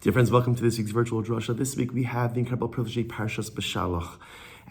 Dear friends, welcome to this week's virtual Drasha. This week we have the incredible privilege of Parshas Beshalach.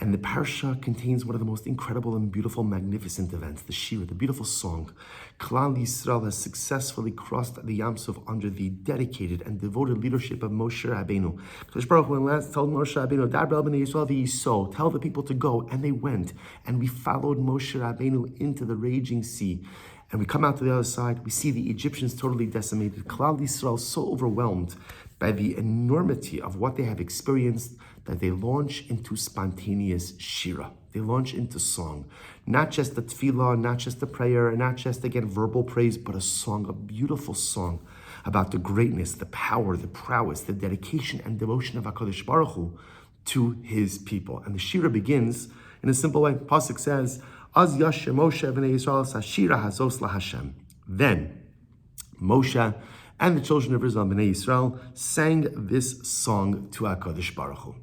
And the Parsha contains one of the most incredible and beautiful, magnificent events, the Shira, the beautiful song. Klal Yisrael has successfully crossed the Yam Suf under the dedicated and devoted leadership of Moshe Rabbeinu. Kadosh Baruch Hu told Moshe Rabbeinu, Daber b'nei Yisrael v'yiso, tell the people to go, and they went. And we followed Moshe Rabbeinu into the raging sea. And we come out to the other side, we see the Egyptians totally decimated. Klal Yisrael so overwhelmed by the enormity of what they have experienced that they launch into spontaneous shira. They launch into song. Not just the tefillah, not just the prayer, not just, again, verbal praise, but a song, a beautiful song about the greatness, the power, the prowess, the dedication and devotion of HaKadosh Baruch Hu to his people. And the shira begins in a simple way. Pasuk says, Az yasher Moshe v'nei Yisrael sashira hazos laHashem. Then Moshe and the children of Israel, Bnei Yisrael, sang this song to HaKadosh Baruch Hu.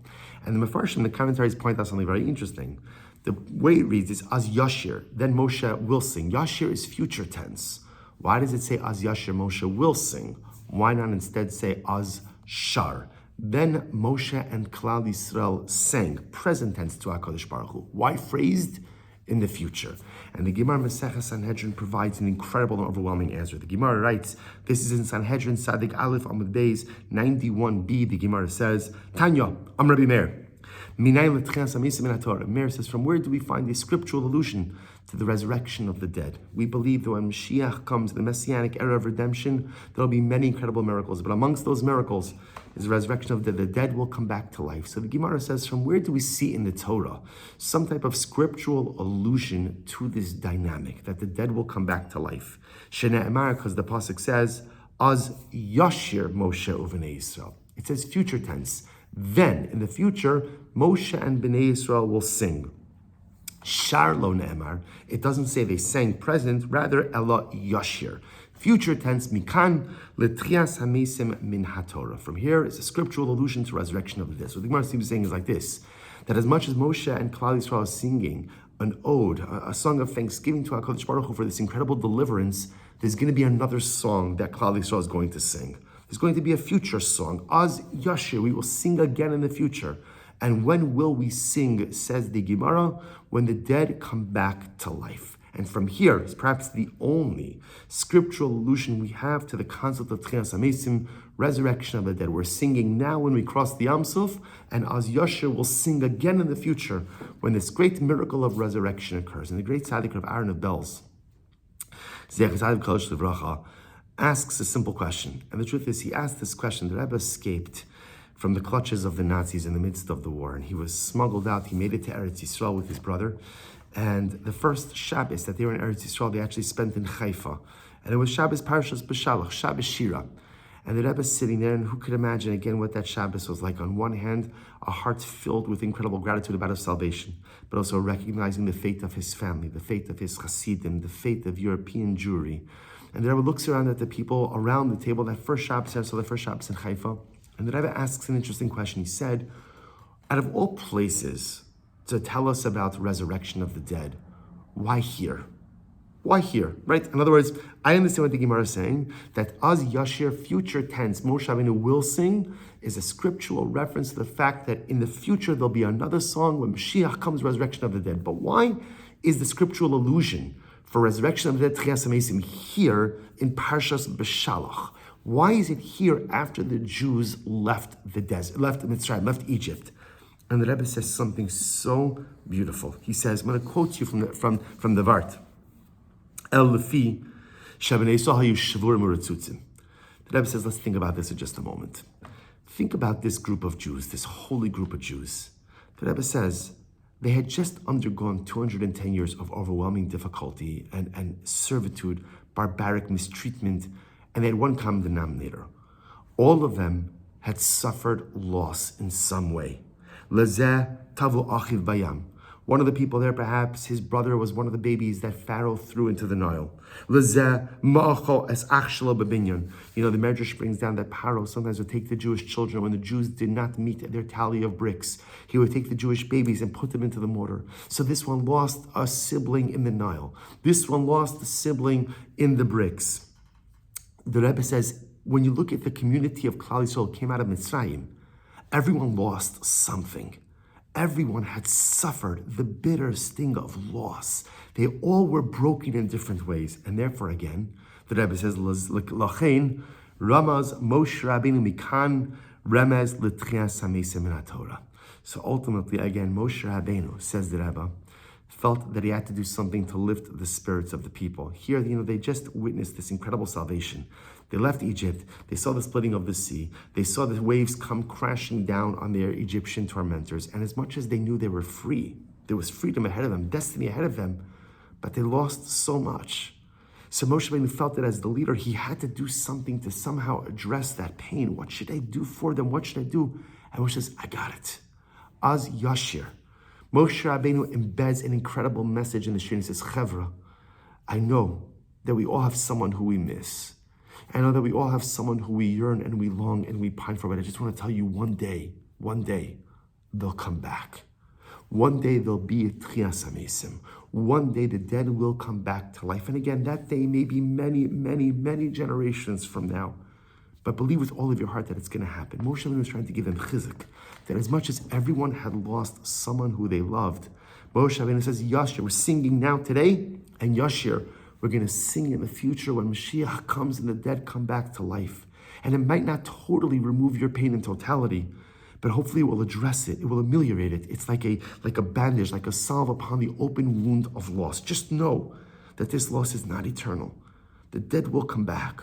And the Mefarshim, the commentaries point out something very interesting. The way it reads is, Az Yashir, then Moshe will sing. Yashir is future tense. Why does it say, Az Yashir, Moshe will sing? Why not instead say, Az Shar? Then Moshe and Klal Yisrael sang, present tense, to HaKadosh Baruch Hu. Why phrased? In the future. And the Gemara Masechah Sanhedrin provides an incredible and overwhelming answer. The Gemara writes, this is in Sanhedrin Sadik Aleph Amud Beis 91b. The Gemara says, Tanya, I'm Rabbi Meir. Meir says, from where do we find the scriptural allusion to the resurrection of the dead? We believe that when Mashiach comes, the Messianic era of redemption, there will be many incredible miracles. But amongst those miracles is the resurrection of the dead. The dead will come back to life. So the Gemara says, from where do we see in the Torah some type of scriptural allusion to this dynamic, that the dead will come back to life? Shene'emar, because the pasuk says, Az Yashir Moshe u'Bnei Yisrael. It says future tense. Then, in the future, Moshe and Bnei Yisrael will sing. Shar lo ne'emar. It doesn't say they sang present, rather Ella Yashir. Future tense, mikan letrias hamesim min haTorah. From here is a scriptural allusion to resurrection of the dead. So the Gemara seems to be saying is like this, that as much as Moshe and Klal Yisrael are singing an ode, a song of thanksgiving to HaKadosh Baruch Hu for this incredible deliverance, there's going to be another song that Klal Yisrael is going to sing. There's going to be a future song. Az Yashir, we will sing again in the future. And when will we sing, says the Gemara? When the dead come back to life. And from here is perhaps the only scriptural allusion we have to the concept of Tchias HaMesim, resurrection of the dead. We're singing now when we cross the Yam Suf, and Az Yashir will sing again in the future when this great miracle of resurrection occurs. And the great tzaddik of Aaron of Bells, asks a simple question. And the truth is, he asked this question. The Rebbe escaped from the clutches of the Nazis in the midst of the war, and he was smuggled out. He made it to Eretz Yisrael with his brother. And the first Shabbos that they were in Eretz Yisrael, they actually spent in Haifa. And it was Shabbos Parshas Beshalach, Shabbos Shira. And the Rebbe is sitting there, and who could imagine again what that Shabbos was like? On one hand, a heart filled with incredible gratitude about his salvation, but also recognizing the fate of his family, the fate of his Hasidim, the fate of European Jewry. And the Rebbe looks around at the people around the table, that first Shabbos, so the first Shabbos in Haifa, and the Rebbe asks an interesting question. He said, out of all places to tell us about resurrection of the dead, why here? Why here, right? In other words, I understand what the Gemara is saying, that Az Yashir, future tense, Moshe Rabbeinu will sing, is a scriptural reference to the fact that in the future there'll be another song when Mashiach comes, resurrection of the dead. But why is the scriptural allusion for resurrection of the dead, Tchias HaMesim, here in Parshas Beshalach? Why is it here after the Jews left the desert, left Mitzrayim, left Egypt? And the Rebbe says something so beautiful. He says, I'm going to quote you from the Vart. El lefi shebenei Yisrael hayu shvurim uretzutzim. The Rebbe says, let's think about this for just a moment. Think about this group of Jews, this holy group of Jews. The Rebbe says, they had just undergone 210 years of overwhelming difficulty and servitude, barbaric mistreatment, and they had one common denominator. All of them had suffered loss in some way. Lezeh tavu achiv bayam. One of the people there, perhaps his brother was one of the babies that Pharaoh threw into the Nile. Lezeh ma'acho es ach shelo bebinyan. You know, the Medrash brings down that Pharaoh sometimes would take the Jewish children when the Jews did not meet their tally of bricks. He would take the Jewish babies and put them into the mortar. So this one lost a sibling in the Nile. This one lost a sibling in the bricks. The Rebbe says, when you look at the community of Klal Yisrael who came out of Mitzrayim, everyone lost something. Everyone had suffered the bitter sting of loss. They all were broken in different ways. And therefore, again, the Rebbe says, Lachein, Ramaz Moshe Rabbeinu Mikan, Remez L'tchias HaMesim Min HaTorah. So ultimately, again, Moshe Rabbeinu, says the Rebbe, felt that he had to do something to lift the spirits of the people. Here, they just witnessed this incredible salvation. They left Egypt. They saw the splitting of the sea. They saw the waves come crashing down on their Egyptian tormentors. And as much as they knew they were free, there was freedom ahead of them, destiny ahead of them, but they lost so much. So Moshe Rabbeinu felt that as the leader, he had to do something to somehow address that pain. What should I do for them? What should I do? And Moshe says, I got it. Az Yashir. Moshe Rabbeinu embeds an incredible message in the Shir. He says, Chevra, I know that we all have someone who we miss. I know that we all have someone who we yearn and we long and we pine for, but I just want to tell you one day, they'll come back. One day there'll be a Tchias HaMesim. One day the dead will come back to life. And again, that day may be many, many, many generations from now. But believe with all of your heart that it's going to happen. Moshe Rabbeinu was trying to give them chizuk, that as much as everyone had lost someone who they loved, Moshe Rabbeinu says, Yashir, we're singing now today, and Yashir, we're going to sing in the future when Mashiach comes and the dead come back to life. And it might not totally remove your pain in totality, but hopefully it will address it. It will ameliorate it. It's like a bandage, like a salve upon the open wound of loss. Just know that this loss is not eternal. The dead will come back.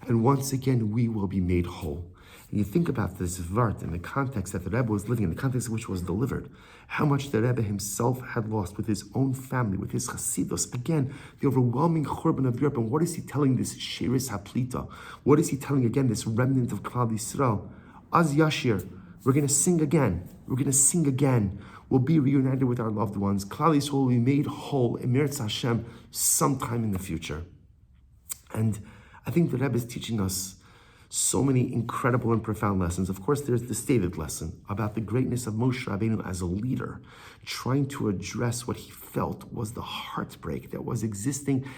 And once again, we will be made whole. And you think about this vart in the context that the Rebbe was living in, the context in which was delivered, how much the Rebbe himself had lost with his own family, with his chasidus. Again, the overwhelming churban of Europe. And what is he telling this Shiris Haplita? What is he telling again this remnant of Klal Yisrael? Az Yashir, we're going to sing again. We're going to sing again. We'll be reunited with our loved ones. Klal Yisrael will be made whole, Emeretz Hashem, sometime in the future. And I think the Rebbe is teaching us so many incredible and profound lessons. Of course, there's the stated lesson about the greatness of Moshe Rabbeinu as a leader, trying to address what he felt was the heartbreak that was existing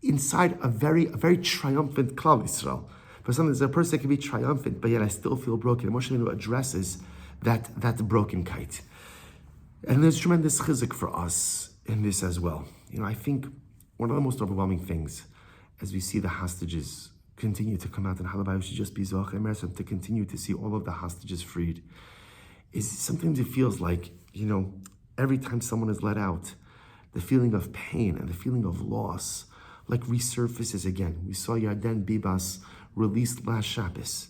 inside a very triumphant Klal Yisrael. For sometimes a person can be triumphant, but yet I still feel broken. And Moshe Rabbeinu addresses that broken kite. And there's tremendous chizuk for us in this as well. I think one of the most overwhelming things as we see the hostages continue to come out, and Halabai should just be Zoach Emerson, to continue to see all of the hostages freed, is sometimes it feels like, every time someone is let out, the feeling of pain and the feeling of loss like resurfaces again. We saw Yarden Bibas released last Shabbos,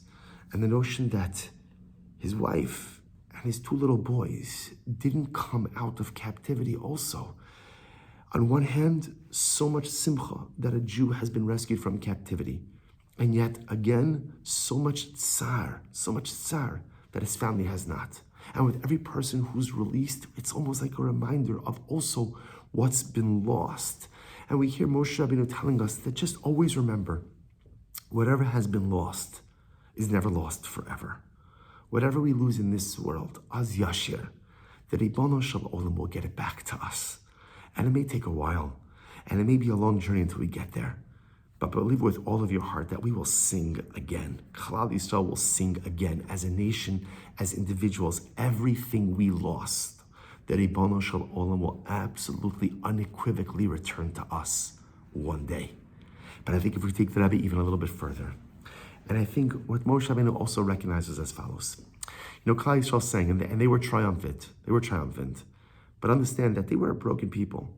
and the notion that his wife and his two little boys didn't come out of captivity also. On one hand, so much simcha that a Jew has been rescued from captivity. And yet, again, so much tsar that his family has not. And with every person who's released, it's almost like a reminder of also what's been lost. And we hear Moshe Rabbeinu telling us that just always remember, whatever has been lost is never lost forever. Whatever we lose in this world, az yashir, the Ribono Shel Olam will get it back to us. And it may take a while, and it may be a long journey until we get there. But believe with all of your heart that we will sing again. Klal Yisrael will sing again as a nation, as individuals. Everything we lost, the Ribono Shel Olam will absolutely, unequivocally return to us one day. But I think if we take the Rebbe even a little bit further, and I think what Moshe Rabbeinu also recognizes as follows. Klal Yisrael sang, and they were triumphant. They were triumphant. But understand that they were a broken people.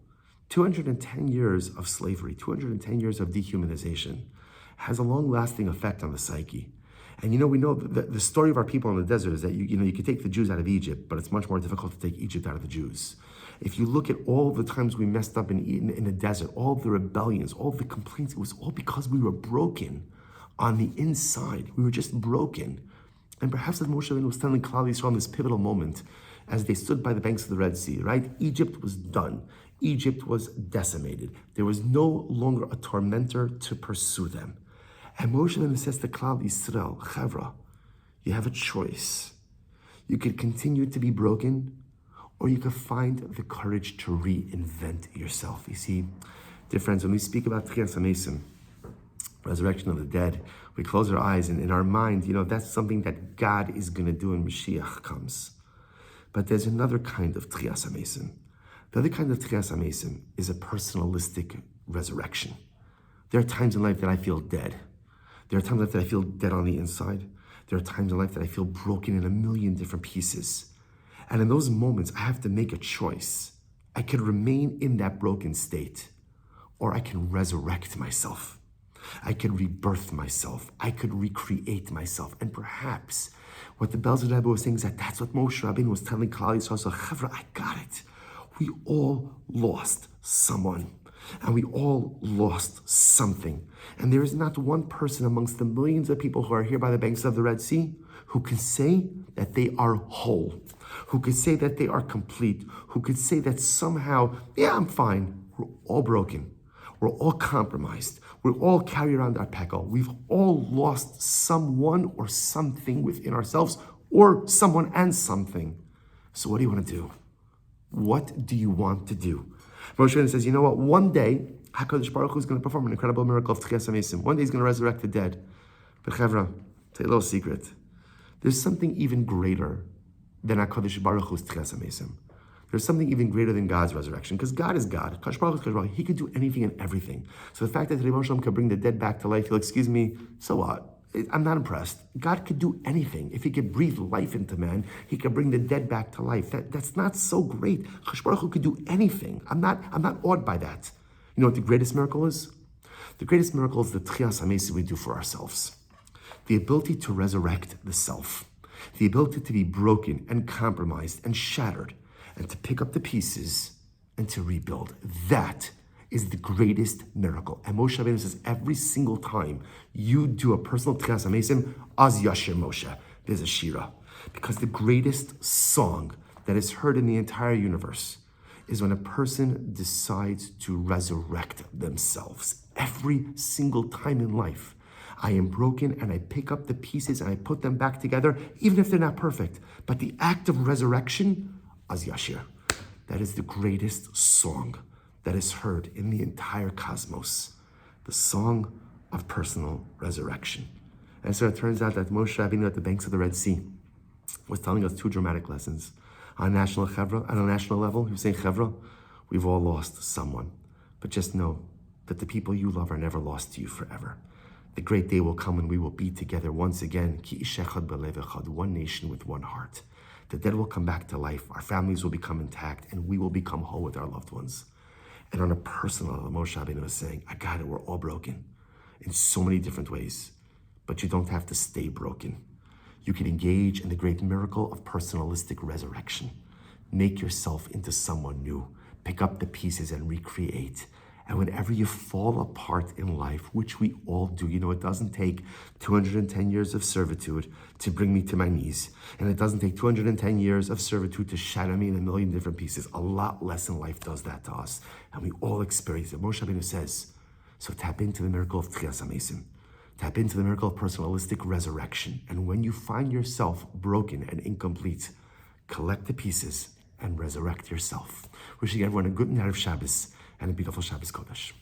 210 years of slavery, 210 years of dehumanization has a long-lasting effect on the psyche. And we know the story of our people in the desert is that you can take the Jews out of Egypt, but it's much more difficult to take Egypt out of the Jews. If you look at all the times we messed up in the desert, all the rebellions, all the complaints, it was all because we were broken on the inside. We were just broken. And perhaps as Moshe Rabbeinu was telling Klal Yisrael in this pivotal moment, as they stood by the banks of the Red Sea, right? Egypt was done. Egypt was decimated. There was no longer a tormentor to pursue them. And Moshe Rabbeinu says to Klal Yisrael, Chavra, you have a choice. You could continue to be broken, or you could find the courage to reinvent yourself. You see, dear friends, when we speak about Tchias HaMesim, resurrection of the dead, We close our eyes, and in our mind, that's something that God is going to do when Mashiach comes. But there's another kind of Tchias HaMesim. The other kind of Tchias HaMesim is a personalistic resurrection. There are times in life that I feel dead. There are times in life that I feel dead on the inside. There are times in life that I feel broken in a million different pieces. And in those moments, I have to make a choice. I could remain in that broken state, or I can resurrect myself. I could rebirth myself. I could recreate myself. And perhaps what the Belzer Rebbe was saying is that that's what Moshe Rabbeinu was telling Klal Yisrael. So, Chavra, I got it. We all lost someone. And we all lost something. And there is not one person amongst the millions of people who are here by the banks of the Red Sea who can say that they are whole, who could say that they are complete, who could say that somehow, yeah, I'm fine. We're all broken. We're all compromised. We all carry around our peckle. We've all lost someone or something within ourselves, or someone and something. So what do you want to do? What do you want to do? Moshe Rabbeinu says, you know what? One day, HaKadosh Baruch Hu is going to perform an incredible miracle of Tchias HaMesim. One day he's going to resurrect the dead. But Chevra, tell you a little secret. There's something even greater than HaKadosh Baruch Hu's Tchias HaMesim. There's something even greater than God's resurrection, because God is God. HaKadosh Baruch Hu is HaKadosh Baruch Hu. He could do anything and everything. So the fact that today Moshe Rabbeinu could bring the dead back to life, you'll excuse me, so what? I'm not impressed. God could do anything. If he could breathe life into man, he could bring the dead back to life. That's not so great. HaKadosh Baruch Hu could do anything. I'm not awed by that. You know what the greatest miracle is? The greatest miracle is the Tchias HaMesim we do for ourselves. The ability to resurrect the self. The ability to be broken and compromised and shattered, and to pick up the pieces and to rebuild. That is the greatest miracle. And Moshe Rabbeinu says every single time you do a personal Tchias HaMesim, Az Yashir Moshe, there's a Shira. Because the greatest song that is heard in the entire universe is when a person decides to resurrect themselves. Every single time in life, I am broken and I pick up the pieces and I put them back together, even if they're not perfect. But the act of resurrection, Az Yashir, that is the greatest song that is heard in the entire cosmos, the song of personal resurrection. And so it turns out that Moshe Rabbeinu at the banks of the Red Sea was telling us two dramatic lessons. On a national level, he was saying, Chevra, we've all lost someone, but just know that the people you love are never lost to you forever. The great day will come when we will be together once again, Ki ish echad b'lev echad, one nation with one heart. The dead will come back to life, our families will become intact, and we will become whole with our loved ones. And on a personal level, Moshe Rabbeinu is saying, I got it, we're all broken in so many different ways, but you don't have to stay broken. You can engage in the great miracle of personalistic resurrection. Make yourself into someone new. Pick up the pieces and recreate. And whenever you fall apart in life, which we all do, it doesn't take 210 years of servitude to bring me to my knees. And it doesn't take 210 years of servitude to shatter me in a million different pieces. A lot less in life does that to us. And we all experience it. Moshe Rabbeinu says, so tap into the miracle of Tchias HaMesim. Tap into the miracle of personalistic resurrection. And when you find yourself broken and incomplete, collect the pieces and resurrect yourself. Wishing everyone a good night of Shabbos and a beautiful Shabbos Kodesh.